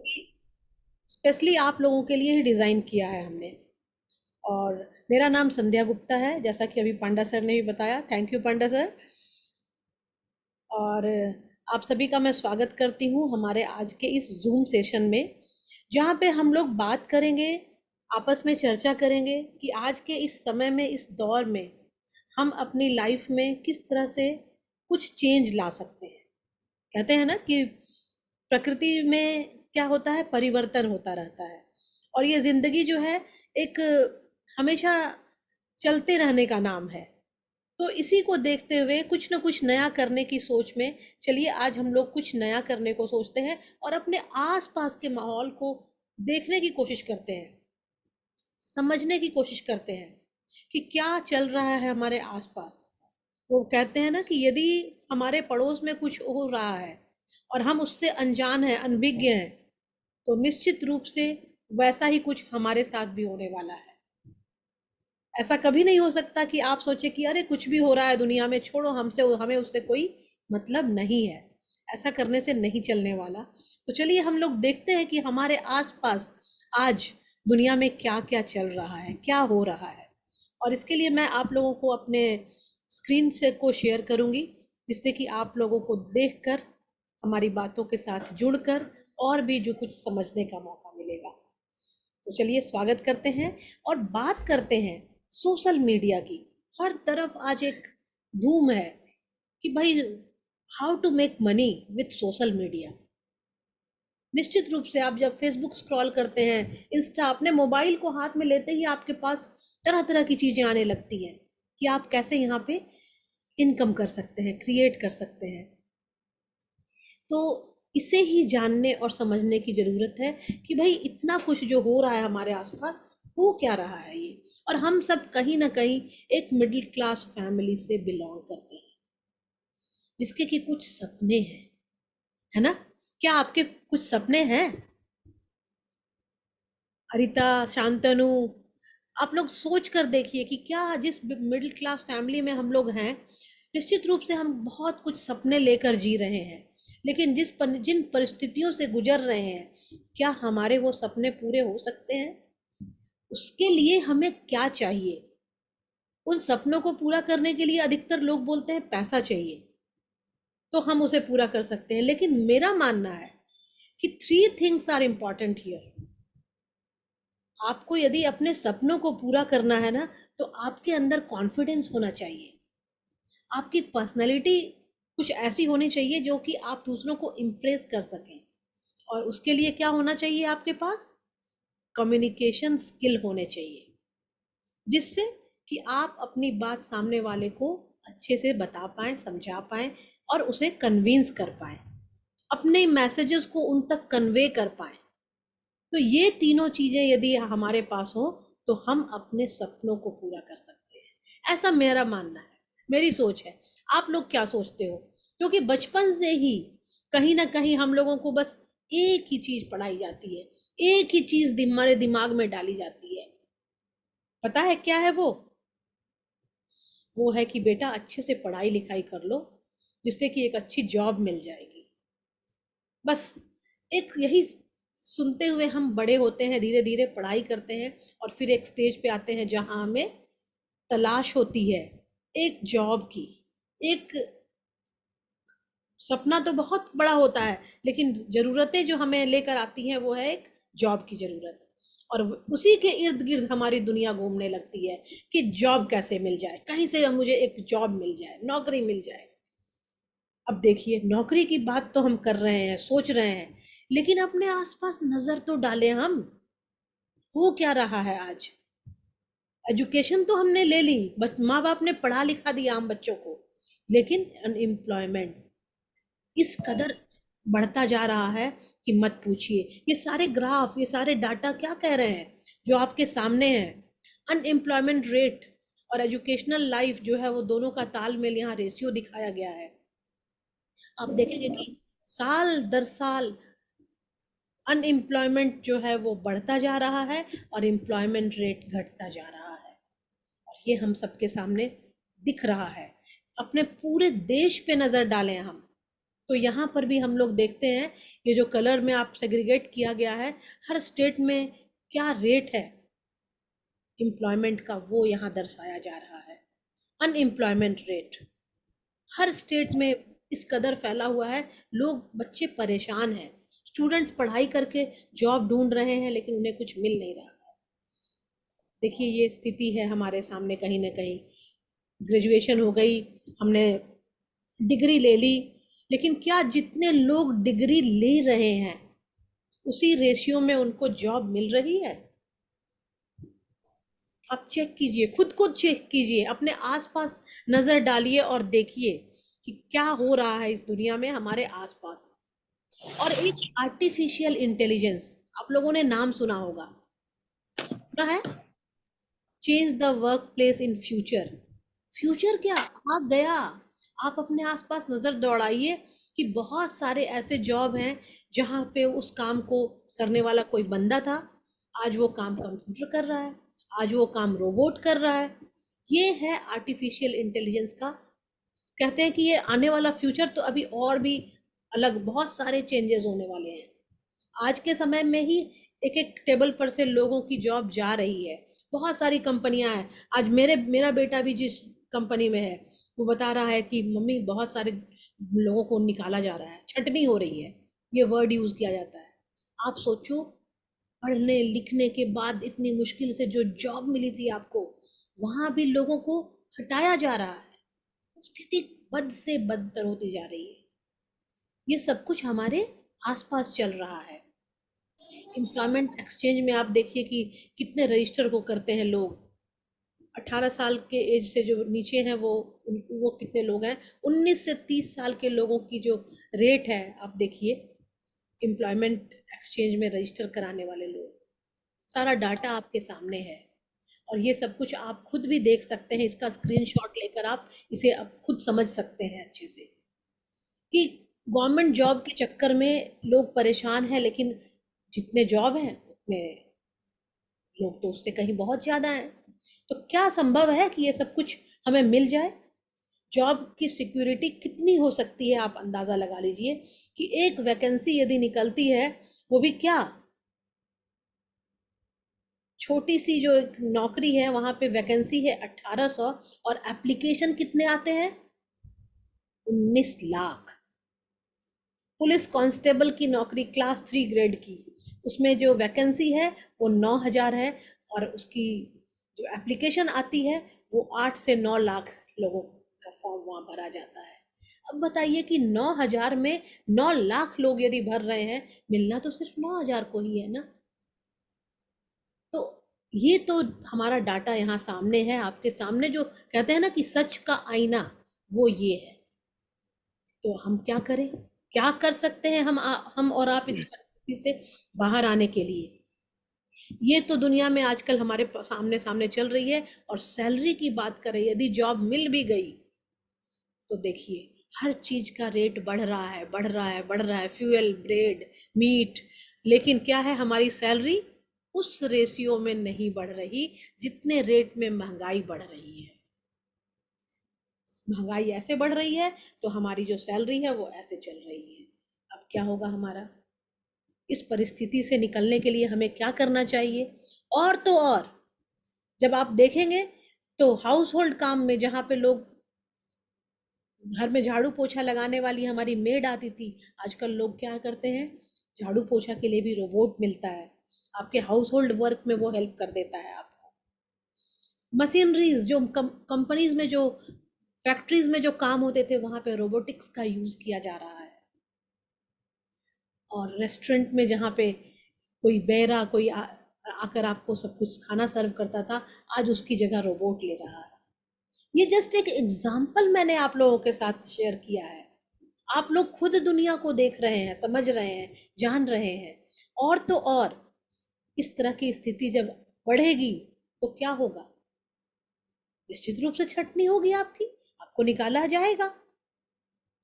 कि स्पेशली आप लोगों के लिए ही डिज़ाइन किया है हमने। और मेरा नाम संध्या गुप्ता है, जैसा कि अभी पांडा सर ने भी बताया। Thank you Panda sir. और आप सभी का मैं स्वागत करती हूँ हमारे आज के इस जूम सेशन में, जहाँ पे हम लोग बात करेंगे, आपस में चर्चा करेंगे कि आज के इस समय में, इस दौर में हम अपनी लाइफ में किस तरह से कुछ चेंज ला सकते हैं। कहते हैं ना कि प्रकृति में क्या होता है, परिवर्तन होता रहता है। और ये जिंदगी जो है एक हमेशा चलते रहने का नाम है। तो इसी को देखते हुए कुछ ना कुछ नया करने की सोच में चलिए आज हम लोग कुछ नया करने को सोचते हैं और अपने आसपास के माहौल को देखने की कोशिश करते हैं, समझने की कोशिश करते हैं कि क्या चल रहा है हमारे आसपास। वो कहते हैं ना कि यदि हमारे पड़ोस में कुछ हो रहा है और हम उससे अनजान हैं, अनभिज्ञ हैं, तो निश्चित रूप से वैसा ही कुछ हमारे साथ भी होने वाला है। ऐसा कभी नहीं हो सकता कि आप सोचे कि अरे कुछ भी हो रहा है दुनिया में, छोड़ो, हमसे हमें उससे कोई मतलब नहीं है। ऐसा करने से नहीं चलने वाला। तो चलिए हम लोग देखते हैं कि हमारे आसपास आज दुनिया में क्या क्या चल रहा है, क्या हो रहा है। और इसके लिए मैं आप लोगों को अपने स्क्रीन से को शेयर करूंगी, जिससे कि आप लोगों को देखकर, हमारी बातों के साथ जुड़कर और भी जो कुछ समझने का मौका मिलेगा। तो चलिए स्वागत करते हैं और बात करते हैं सोशल मीडिया की। हर तरफ आज एक धूम है कि भाई, how to make money with social media. निश्चित रूप से आप जब फेसबुक स्क्रॉल करते हैं, इंस्टा, अपने मोबाइल को हाथ में लेते ही आपके पास तरह तरह की चीजें आने लगती हैं कि आप कैसे यहाँ पे इनकम कर सकते हैं, क्रिएट कर सकते हैं। तो इसे ही जानने और समझने की जरूरत है कि भाई इतना कुछ जो हो रहा है हमारे आसपास, हो क्या रहा है ये। और हम सब कहीं ना कहीं एक मिडिल क्लास फैमिली से बिलोंग करते हैं, जिसके कि कुछ सपने हैं, है ना। क्या आपके कुछ सपने हैं? अरिता, शांतनु, आप लोग सोच कर देखिए कि क्या जिस मिडिल क्लास फैमिली में हम लोग हैं, निश्चित रूप से हम बहुत कुछ सपने लेकर जी रहे हैं, लेकिन जिन परिस्थितियों से गुजर रहे हैं, क्या हमारे वो सपने पूरे हो सकते हैं? उसके लिए हमें क्या चाहिए? उन सपनों को पूरा करने के लिए अधिकतर लोग बोलते हैं पैसा चाहिए, तो हम उसे पूरा कर सकते हैं। लेकिन मेरा मानना है कि three things are important here. आपको यदि अपने सपनों को पूरा करना है ना, तो आपके अंदर कॉन्फिडेंस होना चाहिए। आपकी पर्सनैलिटी कुछ ऐसी होनी चाहिए जो कि आप दूसरों को इम्प्रेस कर सकें। और उसके लिए क्या होना चाहिए आपके पास? कम्युनिकेशन स्किल होने चाहिए, जिससे कि आप अपनी बात सामने वाले को अच्छे से बता पाएं, समझा पाएं और उसे कन्विंस कर पाएं, अपने मैसेजेस को उन तक कन्वे कर पाएं। तो ये तीनों चीजें यदि हमारे पास हो, तो हम अपने सपनों को पूरा कर सकते हैं। ऐसा मेरा मानना है, मेरी सोच है। आप लोग क्या सोचते हो? क्योंकि बचपन से ही कहीं ना कहीं हम लोगों को बस एक ही चीज पढ़ाई जाती है, एक ही चीज हमारे दिमाग में डाली जाती है। पता है क्या है वो है कि बेटा अच्छे से पढ़ाई लिखाई कर लो, जिससे कि एक अच्छी जॉब मिल जाएगी। बस एक यही सुनते हुए हम बड़े होते हैं, धीरे धीरे पढ़ाई करते हैं और फिर एक स्टेज पे आते हैं जहां हमें तलाश होती है एक जॉब की। एक सपना तो बहुत बड़ा होता है, लेकिन जरूरतें जो हमें लेकर आती हैं वो है एक जॉब की जरूरत। और उसी के इर्द गिर्द हमारी दुनिया घूमने लगती है कि जॉब कैसे मिल जाए, कहीं से मुझे एक जॉब मिल जाए, नौकरी मिल जाए। अब देखिए, नौकरी की बात तो हम कर रहे हैं, सोच रहे हैं, लेकिन अपने आसपास नजर तो डालें हम। हो क्या रहा है आज? एजुकेशन तो हमने ले ली, माँ बाप ने पढ़ा लिखा दिया हम बच्चों को, लेकिन अनएम्प्लॉयमेंट इस कदर बढ़ता जा रहा है कि मत पूछिए। ये सारे ग्राफ, ये सारे डाटा क्या कह रहे हैं जो आपके सामने हैं? अनएम्प्लॉयमेंट रेट और एजुकेशनल लाइफ जो है, वो दोनों का तालमेल यहाँ रेशियो दिखाया गया है। आप देखेंगे कि साल दर साल अनएम्प्लॉयमेंट जो है वो बढ़ता जा रहा है और एम्प्लॉयमेंट रेट घटता जा रहा है। और ये हम सबके सामने दिख रहा है। अपने पूरे देश पे नजर डालें हम, तो यहाँ पर भी हम लोग देखते हैं, ये जो कलर में आप सेग्रीगेट किया गया है, हर स्टेट में क्या रेट है एम्प्लॉयमेंट का, वो यहाँ दर्शाया जा रहा है। अनएम्प्लॉयमेंट रेट हर स्टेट में इस कदर फैला हुआ है, लोग बच्चे परेशान हैं, स्टूडेंट्स पढ़ाई करके जॉब ढूंढ रहे हैं लेकिन उन्हें कुछ मिल नहीं रहा। देखिए ये स्थिति है हमारे सामने, कहीं ना कहीं ग्रेजुएशन हो गई, हमने डिग्री ले ली, लेकिन क्या जितने लोग डिग्री ले रहे हैं उसी रेशियो में उनको जॉब मिल रही है? आप चेक कीजिए, खुद को चेक कीजिए, अपने आसपास नजर डालिए और देखिए कि क्या हो रहा है इस दुनिया में हमारे आसपास। और एक आर्टिफिशियल इंटेलिजेंस, आप लोगों ने नाम सुना होगा, सुना है? Change the work place in future. Future क्या आ गया? आप अपने आसपास नजर दौड़ाइए कि बहुत सारे ऐसे जॉब हैं जहाँ पे उस काम को करने वाला कोई बंदा था, आज वो काम कंप्यूटर कर रहा है, आज वो काम रोबोट कर रहा है। ये है आर्टिफिशियल इंटेलिजेंस का, कहते हैं कि ये आने वाला फ्यूचर, तो अभी और भी अलग बहुत सारे चेंजेस होने वाले हैं। आज के समय में ही एक एक टेबल पर से लोगों की जॉब जा रही है, बहुत सारी कंपनियां हैं। आज मेरा बेटा भी जिस कंपनी में है, वो बता रहा है कि मम्मी बहुत सारे लोगों को निकाला जा रहा है, छटनी हो रही है, ये वर्ड यूज किया जाता है। आप सोचो, पढ़ने लिखने के बाद इतनी मुश्किल से जो जॉब मिली थी आपको, वहां भी लोगों को हटाया जा रहा है। स्थिति बद से बदतर होती जा रही है। ये सब कुछ हमारे आसपास चल रहा है। एम्प्लॉयमेंट एक्सचेंज में आप देखिए कि कितने रजिस्टर को करते हैं लोग। 18 साल के एज से जो नीचे हैं वो कितने लोग हैं, 19 से 30 साल के लोगों की जो रेट है आप देखिए एम्प्लॉयमेंट एक्सचेंज में रजिस्टर कराने वाले लोग। सारा डाटा आपके सामने है और ये सब कुछ आप खुद भी देख सकते हैं, इसका स्क्रीनशॉट लेकर आप इसे अब खुद समझ सकते हैं अच्छे से कि गवर्नमेंट जॉब के चक्कर में लोग परेशान हैं, लेकिन जितने जॉब हैं उतने लोग तो उससे कहीं बहुत ज्यादा हैं। तो क्या संभव है कि ये सब कुछ हमें मिल जाए? जॉब की सिक्योरिटी कितनी हो सकती है, आप अंदाजा लगा लीजिए कि एक वैकेंसी यदि निकलती है, वो भी क्या छोटी सी जो एक नौकरी है, वहां पे वैकेंसी है 1800 और एप्लीकेशन कितने आते हैं? 19 लाख। पुलिस कांस्टेबल की नौकरी क्लास 3 ग्रेड की, उसमें जो वैकेंसी है वो 9000 है और उसकी जो एप्लीकेशन आती है वो 8 से 9 लाख लोगों का फॉर्म वहां भरा जाता है। अब बताइए कि 9000 में 9 लाख लोग यदि भर रहे हैं, मिलना तो सिर्फ 9000 को ही है ना। तो ये तो हमारा डाटा यहाँ सामने है, आपके सामने, जो कहते हैं ना कि सच का आईना, वो ये है। तो हम क्या करें, क्या कर सकते हैं हम और आप इस परिस्थिति से बाहर आने के लिए? ये तो दुनिया में आजकल हमारे सामने सामने चल रही है। और सैलरी की बात करें, यदि जॉब मिल भी गई तो देखिए हर चीज का रेट बढ़ रहा है, बढ़ रहा है, बढ़ रहा है, फ्यूल, ब्रेड, मीट, लेकिन क्या है, हमारी सैलरी उस रेशियो में नहीं बढ़ रही जितने रेट में महंगाई बढ़ रही है। महंगाई ऐसे बढ़ रही है तो हमारी जो सैलरी है वो ऐसे चल रही है। अब क्या होगा हमारा? इस परिस्थिति से निकलने के लिए हमें क्या करना चाहिए? और तो और जब आप देखेंगे तो हाउस होल्ड काम में, जहाँ पे लोग घर में झाड़ू पोछा लगाने वाली हमारी मेड आती थी, आजकल लोग क्या करते हैं, झाड़ू पोछा के लिए भी रोबोट मिलता है, आपके हाउस होल्ड वर्क में वो हेल्प कर देता है आपको। मशीनरीज जो कंपनीज में, जो फैक्ट्रीज में जो काम होते थे, वहां पे रोबोटिक्स का यूज किया जा रहा है। और रेस्टोरेंट में जहाँ पे कोई बेरा कोई आकर आपको सब कुछ खाना सर्व करता था, आज उसकी जगह रोबोट ले रहा है। ये जस्ट एक एग्जाम्पल मैंने आप लोगों के साथ शेयर किया है। आप लोग खुद दुनिया को देख रहे हैं, समझ रहे हैं, जान रहे हैं। और तो और इस तरह की स्थिति जब बढ़ेगी तो क्या होगा? निश्चित रूप से छटनी होगी आपकी, आपको निकाला जाएगा।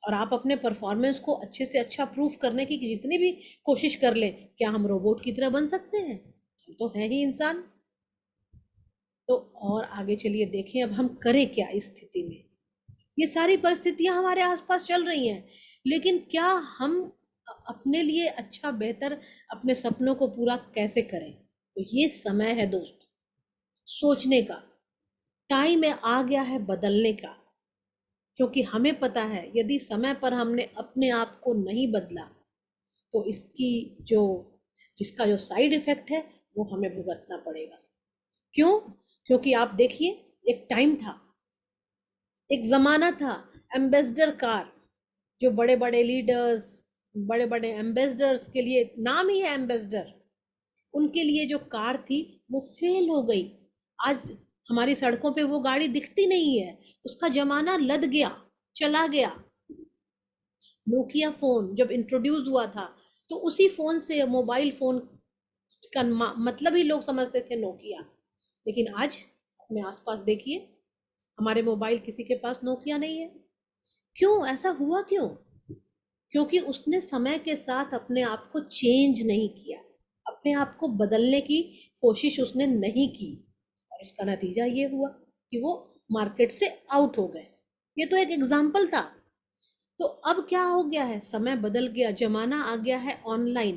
और आप अपने परफॉर्मेंस को अच्छे से अच्छा प्रूफ करने की जितनी भी कोशिश कर लें, क्या हम रोबोट की तरह बन सकते हैं? हम तो हैं ही इंसान। तो और आगे चलिए देखें अब हम करें क्या इस स्थिति में। ये सारी परिस्थितियां हमारे आसपास चल रही हैं, लेकिन क्या हम अपने लिए अच्छा बेहतर अपने सपनों को पूरा कैसे करें? तो ये समय है दोस्त, सोचने का। टाइम है, आ गया है बदलने का। क्योंकि हमें पता है यदि समय पर हमने अपने आप को नहीं बदला तो इसकी जो जिसका जो साइड इफेक्ट है वो हमें भुगतना पड़ेगा। क्यों? क्योंकि आप देखिए, एक टाइम था, एक जमाना था, एम्बेसडर कार, जो बड़े बड़े लीडर्स, बड़े बड़े एम्बेसडर्स के लिए नाम ही है एम्बेसडर, उनके लिए जो कार थी वो फेल हो गई। आज हमारी सड़कों पे वो गाड़ी दिखती नहीं है, उसका जमाना लद गया, चला गया। नोकिया फोन जब इंट्रोड्यूस हुआ था तो उसी फोन से, मोबाइल फोन का मतलब ही लोग समझते थे नोकिया। लेकिन आज अपने आसपास देखिए, हमारे मोबाइल किसी के पास नोकिया नहीं है। क्यों ऐसा हुआ? क्यों? क्योंकि उसने समय के साथ अपने आप को चेंज नहीं किया, अपने आप को बदलने की कोशिश उसने नहीं की, और इसका नतीजा ये हुआ कि वो मार्केट से आउट हो गए। ये तो एक एग्जाम्पल था। तो अब क्या हो गया है, समय बदल गया, जमाना आ गया है ऑनलाइन,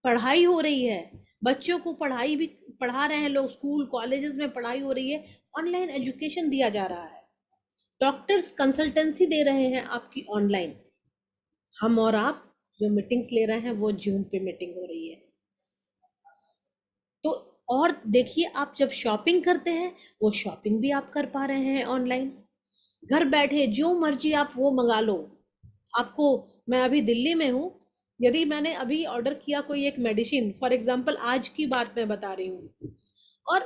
पढ़ाई हो रही है, बच्चों को पढ़ाई भी पढ़ा रहे हैं लोग, स्कूल कॉलेजेस में पढ़ाई हो रही है, ऑनलाइन एजुकेशन दिया जा रहा है, डॉक्टर्स कंसल्टेंसी दे रहे हैं आपकी ऑनलाइन, हम और आप जो मीटिंग्स ले रहे हैं वो जूम पे मीटिंग हो रही है। तो और देखिए, आप जब शॉपिंग करते हैं वो शॉपिंग भी आप कर पा रहे हैं ऑनलाइन, घर बैठे जो मर्जी आप वो मंगा लो। आपको, मैं अभी दिल्ली में हूँ, यदि मैंने अभी ऑर्डर किया कोई एक मेडिसिन, फॉर एग्जांपल आज की बात मैं बता रही हूँ, और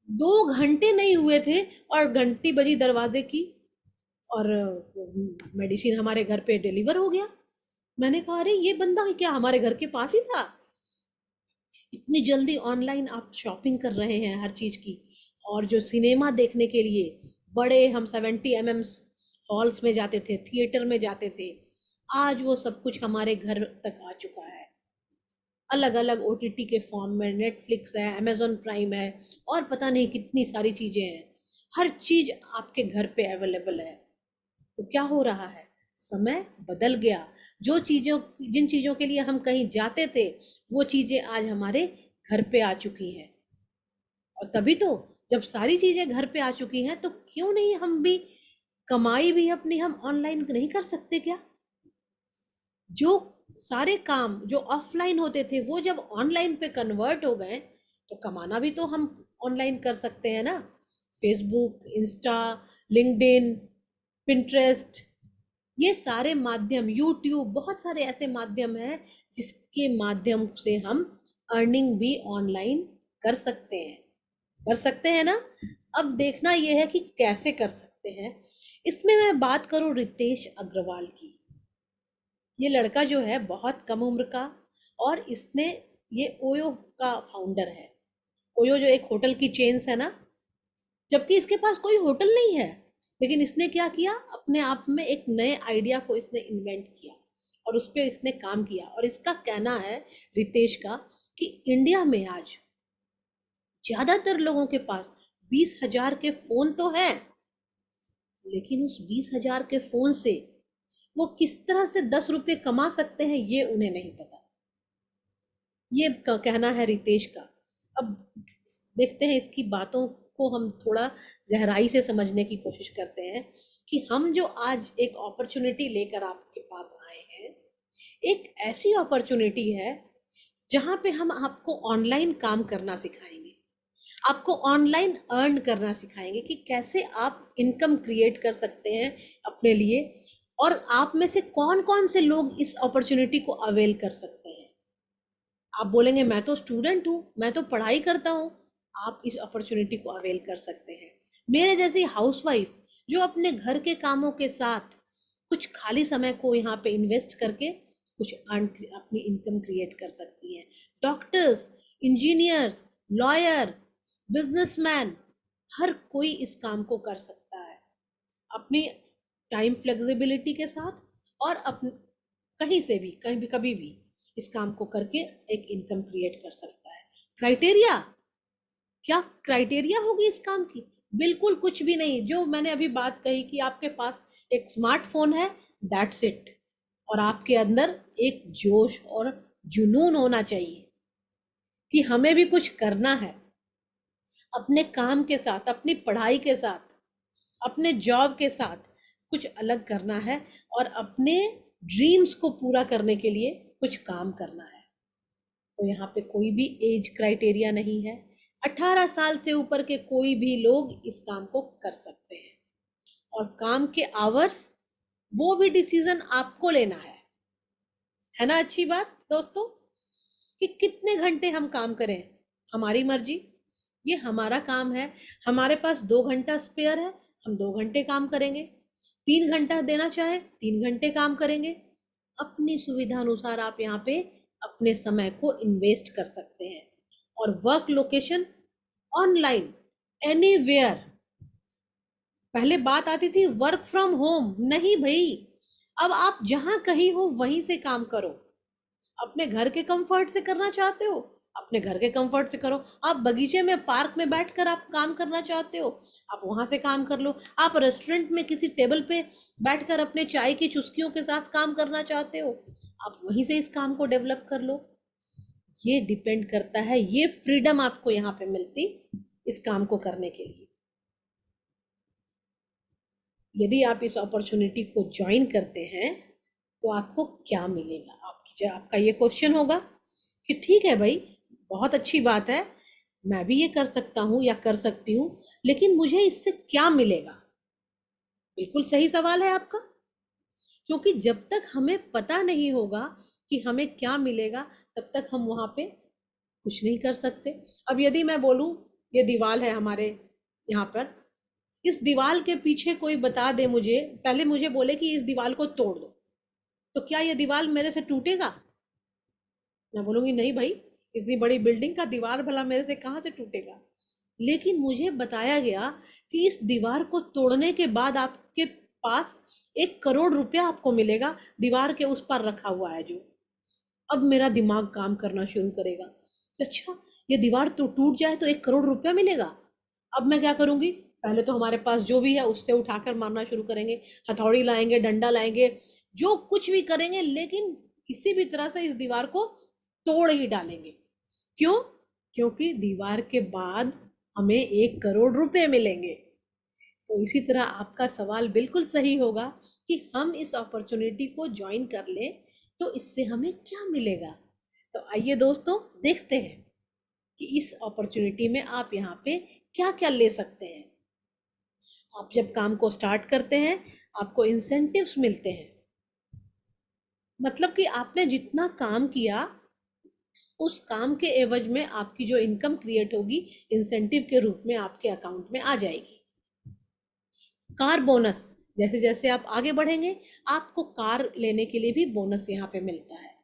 2 घंटे नहीं हुए थे और घंटी बजी दरवाजे की, और मेडिसिन हमारे घर पे डिलीवर हो गया। मैंने कहा अरे ये बंदा क्या हमारे घर के पास ही था? इतनी जल्दी ऑनलाइन आप शॉपिंग कर रहे हैं हर चीज की। और जो सिनेमा देखने के लिए बड़े हम 70 mm हॉल्स में जाते थे, थिएटर में जाते थे, आज वो सब कुछ हमारे घर तक आ चुका है, अलग अलग ओटीटी के फॉर्म में। नेटफ्लिक्स है, अमेजोन प्राइम है, और पता नहीं कितनी सारी चीजें हैं, हर चीज आपके घर पे अवेलेबल है। तो क्या हो रहा है, समय बदल गया। जो चीजों जिन चीजों के लिए हम कहीं जाते थे वो चीजें आज हमारे घर पे आ चुकी हैं। और तभी तो, जब सारी चीजें घर पे आ चुकी हैं तो क्यों नहीं हम भी कमाई भी अपनी हम ऑनलाइन नहीं कर सकते क्या? जो सारे काम जो ऑफलाइन होते थे वो जब ऑनलाइन पे कन्वर्ट हो गए तो कमाना भी तो हम ऑनलाइन कर सकते हैं ना। फेसबुक, इंस्टा, लिंक्डइन, पिंटरेस्ट, ये सारे माध्यम, यूट्यूब, बहुत सारे ऐसे माध्यम हैं जिसके माध्यम से हम अर्निंग भी ऑनलाइन कर सकते हैं। कर सकते हैं ना? अब देखना यह है कि कैसे कर सकते हैं। इसमें मैं बात करूं रितेश अग्रवाल की। ये लड़का जो है बहुत कम उम्र का, और इसने, ये ओयो का फाउंडर है। ओयो जो एक होटल की चेन्स है ना, जबकि इसके पास कोई होटल नहीं है, लेकिन इसने क्या किया, अपने आप में एक नए आइडिया को इसने इन्वेंट किया और उस पर इसने काम किया। और इसका कहना है, रितेश का, कि इंडिया में आज ज्यादातर लोगों के पास 20,000 के फोन तो है, लेकिन उस 20,000 के फोन से वो किस तरह से 10 रुपए कमा सकते हैं ये उन्हें नहीं पता। ये कहना है रितेश का। अब देखते हैं इसकी बातों को हम थोड़ा गहराई से समझने की कोशिश करते हैं कि हम जो आज एक अपॉर्चुनिटी लेकर आपके पास आए हैं, एक ऐसी अपॉर्चुनिटी है जहां पे हम आपको ऑनलाइन काम करना सिखाएंगे, आपको ऑनलाइन अर्न करना सिखाएंगे कि कैसे आप इनकम क्रिएट कर सकते हैं अपने लिए, और आप में से कौन कौन से लोग इस अपॉर्चुनिटी को अवेल कर सकते हैं। आप बोलेंगे मैं तो स्टूडेंट हूँ, मैं तो पढ़ाई करता हूँ, आप इस अपॉर्चुनिटी को अवेल कर सकते हैं। मेरे जैसी हाउसवाइफ जो अपने घर के कामों के साथ कुछ खाली समय को यहाँ पे इन्वेस्ट करके कुछ अर्न, अपनी इनकम क्रिएट कर सकती है। डॉक्टर्स, इंजीनियर्स, लॉयर, बिजनेसमैन, हर कोई इस काम को कर सकता है अपनी टाइम फ्लेक्सिबिलिटी के साथ, और अपने कहीं से भी, कहीं भी, कभी भी इस काम को करके एक इनकम क्रिएट कर सकता है। क्राइटेरिया, क्या क्राइटेरिया होगी इस काम की? बिल्कुल कुछ भी नहीं। जो मैंने अभी बात कही कि आपके पास एक स्मार्टफोन है, दैट्स इट। और आपके अंदर एक जोश और जुनून होना चाहिए कि हमें भी कुछ करना है, अपने काम के साथ, अपनी पढ़ाई के साथ, अपने जॉब के साथ कुछ अलग करना है और अपने ड्रीम्स को पूरा करने के लिए कुछ काम करना है। तो यहाँ पे कोई भी एज क्राइटेरिया नहीं है। 18 साल से ऊपर के कोई भी लोग इस काम को कर सकते हैं। और काम के आवर्स, वो भी डिसीजन आपको लेना है ना। अच्छी बात दोस्तों, कि कितने घंटे हम काम करें, हमारी मर्जी, ये हमारा काम है। हमारे पास 2 घंटा स्पेयर है, हम 2 घंटे काम करेंगे। 3 घंटा देना चाहे 3 घंटे काम करेंगे। अपनी सुविधा अनुसार आप यहाँ पे अपने समय को इन्वेस्ट कर सकते हैं। और वर्क लोकेशन ऑनलाइन, एनीवेयर। पहले बात आती थी वर्क फ्रॉम होम, नहीं भाई, अब आप जहां कहीं हो वहीं से काम करो। अपने घर के कंफर्ट से करना चाहते हो, अपने घर के कंफर्ट से करो। आप बगीचे में, पार्क में बैठकर आप काम करना चाहते हो, आप वहां से काम कर लो। आप रेस्टोरेंट में किसी टेबल पे बैठकर अपने चाय की चुस्कियों के साथ काम करना चाहते हो, आप वहीं से इस काम को डेवलप कर लो। ये डिपेंड करता है, ये फ्रीडम आपको यहाँ पे मिलती इस काम को करने के लिए। यदि आप इस अपॉर्चुनिटी को ज्वाइन करते हैं तो आपको क्या मिलेगा, आपका ये क्वेश्चन होगा कि ठीक है भाई, बहुत अच्छी बात है, मैं भी ये कर सकता हूँ या कर सकती हूँ, लेकिन मुझे इससे क्या मिलेगा। बिल्कुल सही सवाल है आपका, क्योंकि जब तक हमें पता नहीं होगा कि हमें क्या मिलेगा, तब तक हम वहां पे कुछ नहीं कर सकते। अब यदि मैं बोलूं, ये दीवार है हमारे यहाँ पर, इस दीवार के पीछे कोई बता दे मुझे, पहले मुझे बोले कि इस दीवार को तोड़ दो, तो क्या ये दीवार मेरे से टूटेगा? मैं बोलूंगी नहीं भाई, इतनी बड़ी बिल्डिंग का दीवार भला मेरे से कहाँ से टूटेगा। लेकिन मुझे बताया गया कि इस दीवार को तोड़ने के बाद आपके पास 1 करोड़ रुपया आपको मिलेगा, दीवार के उस पर रखा हुआ है जो। अब मेरा दिमाग काम करना शुरू करेगा कि अच्छा, ये दीवार तो टूट जाए तो 1 करोड़ रुपया मिलेगा। अब मैं क्या करूंगी, पहले तो हमारे पास जो भी है उससे उठाकर मारना शुरू करेंगे, हथौड़ी लाएंगे, डंडा लाएंगे, जो कुछ भी करेंगे, लेकिन किसी भी तरह से इस दीवार को तोड़ ही डालेंगे। क्यों? क्योंकि दीवार के बाद हमें 1 करोड़ रुपए मिलेंगे। तो इसी तरह आपका सवाल बिल्कुल सही होगा कि हम इस अपॉर्चुनिटी को ज्वाइन कर लें तो इससे हमें क्या मिलेगा। तो आइए दोस्तों, देखते हैं कि इस अपॉर्चुनिटी में आप यहाँ पे क्या क्या ले सकते हैं। आप जब काम को स्टार्ट करते हैं, आपको इंसेंटिव्स मिलते हैं। मतलब कि आपने जितना काम किया, उस काम के एवज में आपकी जो इनकम क्रिएट होगी, इंसेंटिव के रूप में आपके अकाउंट में आ जाएगी। कार बोनस, जैसे जैसे आप आगे बढ़ेंगे, आपको कार लेने के लिए भी बोनस यहाँ पे मिलता है।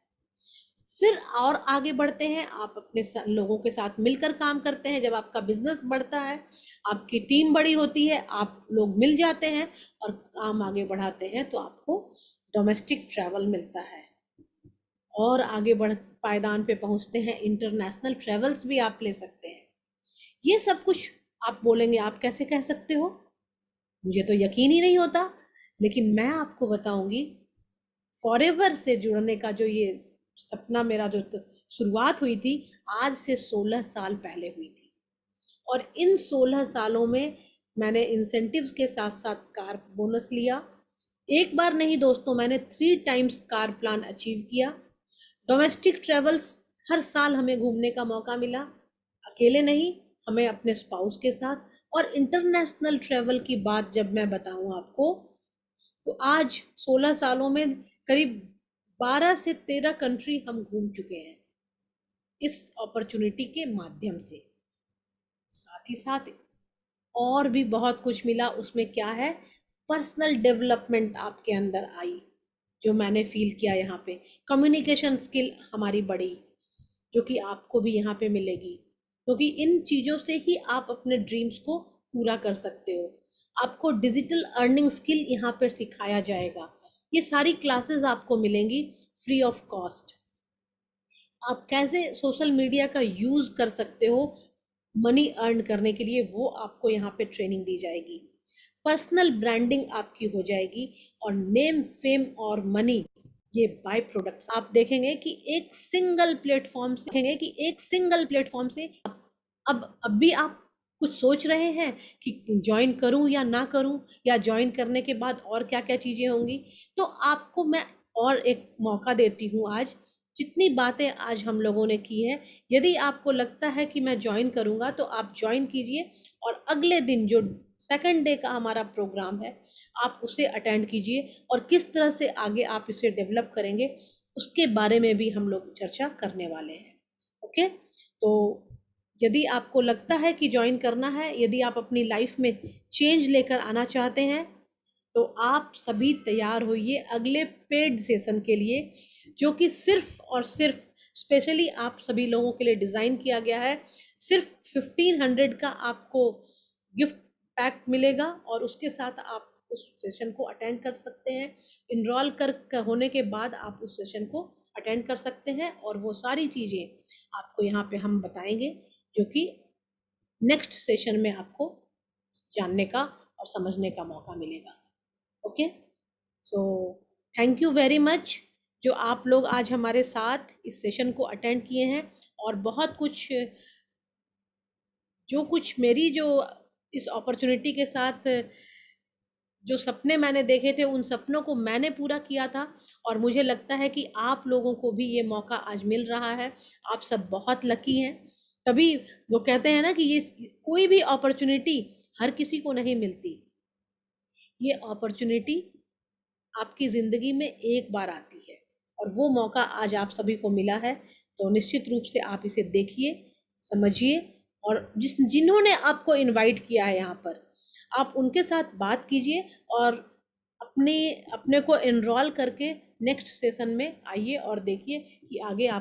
फिर और आगे बढ़ते हैं, आप अपने लोगों के साथ मिलकर काम करते हैं। जब आपका बिजनेस बढ़ता है, आपकी टीम बड़ी होती है, आप लोग मिल जाते हैं और काम आगे बढ़ाते हैं, तो आपको डोमेस्टिक ट्रैवल मिलता है। और आगे बढ़ पायदान पे पहुंचते हैं, इंटरनेशनल ट्रेवल्स भी आप ले सकते हैं। ये सब कुछ आप बोलेंगे आप कैसे कह सकते हो, मुझे तो यकीन ही नहीं होता। लेकिन मैं आपको बताऊंगी, फॉरएवर से जुड़ने का जो ये सपना मेरा जो शुरुआत हुई थी, आज से 16 साल पहले हुई थी। और इन 16 सालों में मैंने इंसेंटिव्स के साथ साथ कार बोनस लिया। एक बार नहीं दोस्तों, मैंने 3 टाइम्स कार प्लान अचीव किया। डोमेस्टिक ट्रेवल्स, हर साल हमें घूमने का मौका मिला, अकेले नहीं, हमें अपने स्पाउस के साथ। और इंटरनेशनल ट्रेवल की बात जब मैं बताऊं आपको, तो आज 16 सालों में करीब 12 से 13 कंट्री हम घूम चुके हैं इस अपॉर्चुनिटी के माध्यम से। साथ ही साथ और भी बहुत कुछ मिला। उसमें क्या है, पर्सनल डेवलपमेंट आपके अंदर आई, जो मैंने फील किया यहाँ पे। कम्युनिकेशन स्किल हमारी बढ़ी, जो कि आपको भी यहाँ पे मिलेगी, क्योंकि इन चीज़ों से ही आप अपने ड्रीम्स को पूरा कर सकते हो। आपको डिजिटल अर्निंग स्किल यहाँ पर सिखाया जाएगा। ये सारी क्लासेस आपको मिलेंगी फ्री ऑफ कॉस्ट। आप कैसे सोशल मीडिया का यूज़ कर सकते हो मनी अर्न करने के लिए, वो आपको यहाँ पे ट्रेनिंग दी जाएगी। पर्सनल ब्रांडिंग आपकी हो जाएगी, और नेम, फेम और मनी ये बाय प्रोडक्ट्स आप देखेंगे कि एक सिंगल प्लेटफॉर्म से अब भी आप कुछ सोच रहे हैं कि ज्वाइन करूं या ना करूं, या ज्वाइन करने के बाद और क्या क्या चीजें होंगी। तो आपको मैं और एक मौका देती हूँ आज, जितनी बातें आज हम लोगों ने की है, यदि आपको लगता है कि मैं ज्वाइन करूंगा तो आप ज्वाइन कीजिए, और अगले दिन जो सेकंड डे का हमारा प्रोग्राम है आप उसे अटेंड कीजिए, और किस तरह से आगे आप इसे डेवलप करेंगे उसके बारे में भी हम लोग चर्चा करने वाले हैं। ओके, तो यदि आपको लगता है कि ज्वाइन करना है, यदि आप अपनी लाइफ में चेंज लेकर आना चाहते हैं, तो आप सभी तैयार होइए अगले पेड सेशन के लिए, जो कि सिर्फ और सिर्फ स्पेशली आप सभी लोगों के लिए डिज़ाइन किया गया है। सिर्फ 1500 का आपको गिफ्ट पैक मिलेगा, और उसके साथ आप उस सेशन को अटेंड कर सकते हैं। इनरोल कर होने के बाद आप उस सेशन को अटेंड कर सकते हैं, और वो सारी चीज़ें आपको यहाँ पे हम बताएंगे, जो कि नेक्स्ट सेशन में आपको जानने का और समझने का मौका मिलेगा। Okay, so thank you very much जो आप लोग आज हमारे साथ इस सेशन को अटेंड किए हैं, और बहुत कुछ जो कुछ मेरी जो इस अपॉर्चुनिटी के साथ जो सपने मैंने देखे थे उन सपनों को मैंने पूरा किया था, और मुझे लगता है कि आप लोगों को भी ये मौका आज मिल रहा है। आप सब बहुत लकी हैं, तभी वो कहते हैं ना कि ये कोई भी अपॉर्चुनिटी हर किसी को नहीं मिलती। ये अपॉर्चुनिटी आपकी ज़िंदगी में एक बार आती है, और वो मौका आज आप सभी को मिला है। तो निश्चित रूप से आप इसे देखिए, समझिए, और जिन्होंने आपको इनवाइट किया है यहाँ पर, आप उनके साथ बात कीजिए, और अपने अपने को एनरोल करके नेक्स्ट सेशन में आइए और देखिए कि आगे आप